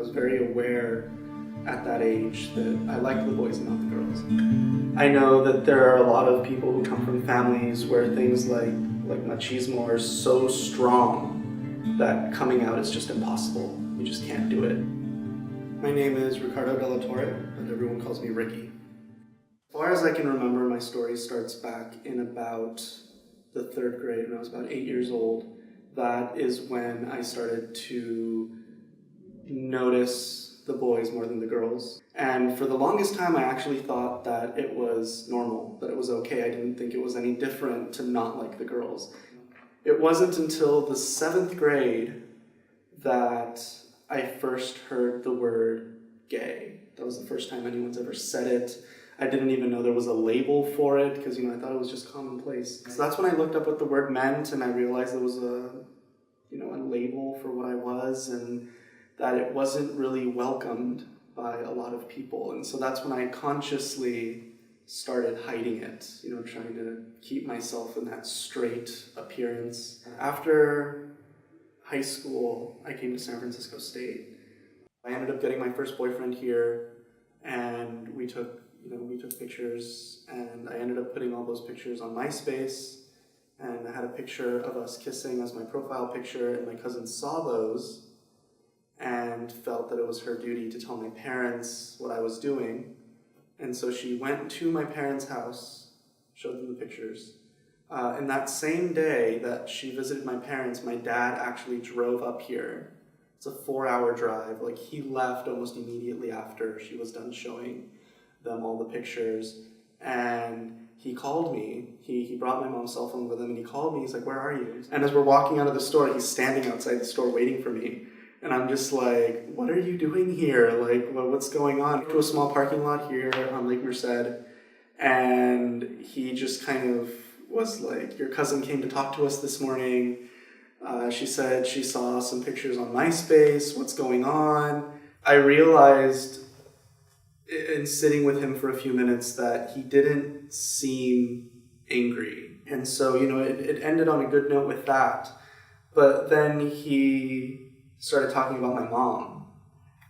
was very aware at that age that I liked the boys and not the girls. I know that there are a lot of people who come from families where things like machismo are so strong that coming out is just impossible. You just can't do it. My name is Ricardo de la Torre, but everyone calls me Ricky. As far as I can remember, my story starts back in about the 3rd grade, when I was about 8 years old. That is when I started to notice the boys more than the girls. And for the longest time, I actually thought that it was normal, that it was okay. I didn't think it was any different to not like the girls. It wasn't until the 7th grade that I first heard the word gay. That was the first time anyone's ever said it. I didn't even know there was a label for it because, I thought it was just commonplace. So that's when I looked up what the word meant, and I realized there was a label for what I was, and that it wasn't really welcomed by a lot of people. And so that's when I consciously started hiding it, trying to keep myself in that straight appearance. After high school, I came to San Francisco State. I ended up getting my first boyfriend here, and we took pictures, and I ended up putting all those pictures on MySpace, and I had a picture of us kissing as my profile picture, and my cousin saw those and felt that it was her duty to tell my parents what I was doing. And so she went to my parents' house, showed them the pictures. And that same day that she visited my parents, my dad actually drove up here. It's a 4-hour drive. He left almost immediately after she was done showing them all the pictures. And he called me. He brought my mom's cell phone with him, and he called me. He's like, "Where are you?" And as we're walking out of the store, he's standing outside the store waiting for me. And I'm just like, "What are you doing here? What's going on?" To a small parking lot here on Lake Merced. And he just kind of was like, "Your cousin came to talk to us this morning. She said she saw some pictures on MySpace. What's going on?" I realized in sitting with him for a few minutes that he didn't seem angry. And so, it ended on a good note with that. But then he started talking about my mom.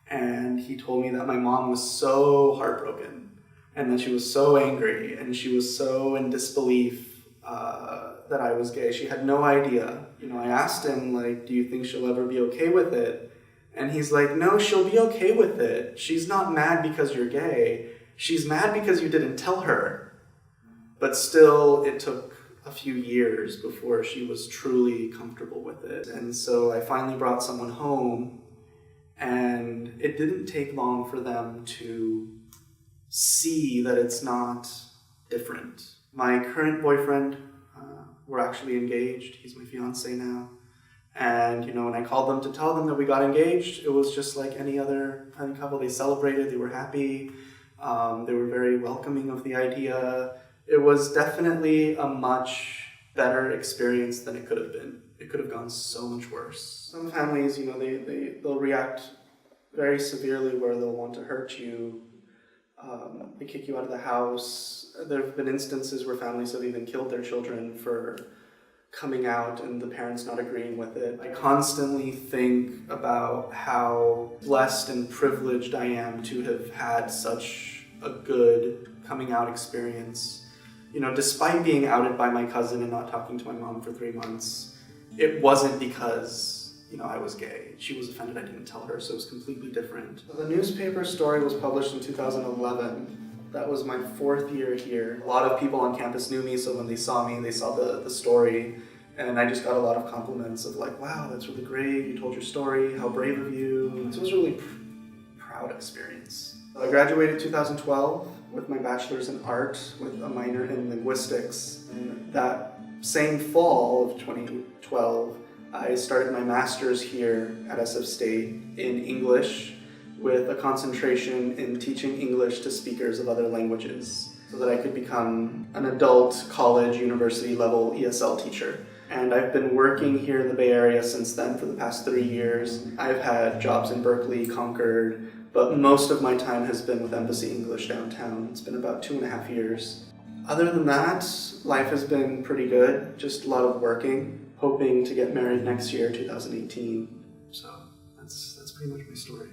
And he told me that my mom was so heartbroken and that she was so angry and she was so in disbelief that I was gay. She had no idea. I asked him, "Do you think she'll ever be okay with it?" And he's like, "No, she'll be okay with it. She's not mad because you're gay. She's mad because you didn't tell her." But still, it took a few years before she was truly comfortable with it. And so I finally brought someone home, and it didn't take long for them to see that it's not different. My current boyfriend, we're actually engaged. He's my fiance now. And, when I called them to tell them that we got engaged, it was just like any other couple. They celebrated, they were happy, they were very welcoming of the idea. It was definitely a much better experience than it could have been. It could have gone so much worse. Some families, they'll react very severely where they'll want to hurt you. They kick you out of the house. There have been instances where families have even killed their children for coming out and the parents not agreeing with it. I constantly think about how blessed and privileged I am to have had such a good coming out experience. Despite being outed by my cousin and not talking to my mom for 3 months, it wasn't because, I was gay. She was offended I didn't tell her, so it was completely different. The newspaper story was published in 2011. That was my 4th year here. A lot of people on campus knew me, so when they saw me, they saw the story, and I just got a lot of compliments of "Wow, that's really great, you told your story, how brave of you." So it was a really proud experience. I graduated 2012 with my bachelor's in art with a minor in linguistics. And that same fall of 2012, I started my master's here at SF State in English, with a concentration in teaching English to speakers of other languages so that I could become an adult college, university level ESL teacher. And I've been working here in the Bay Area since then for the past 3 years. I've had jobs in Berkeley, Concord, but most of my time has been with Embassy English downtown. It's been about 2.5 years. Other than that, life has been pretty good, just a lot of working, hoping to get married next year, 2018. So that's pretty much my story.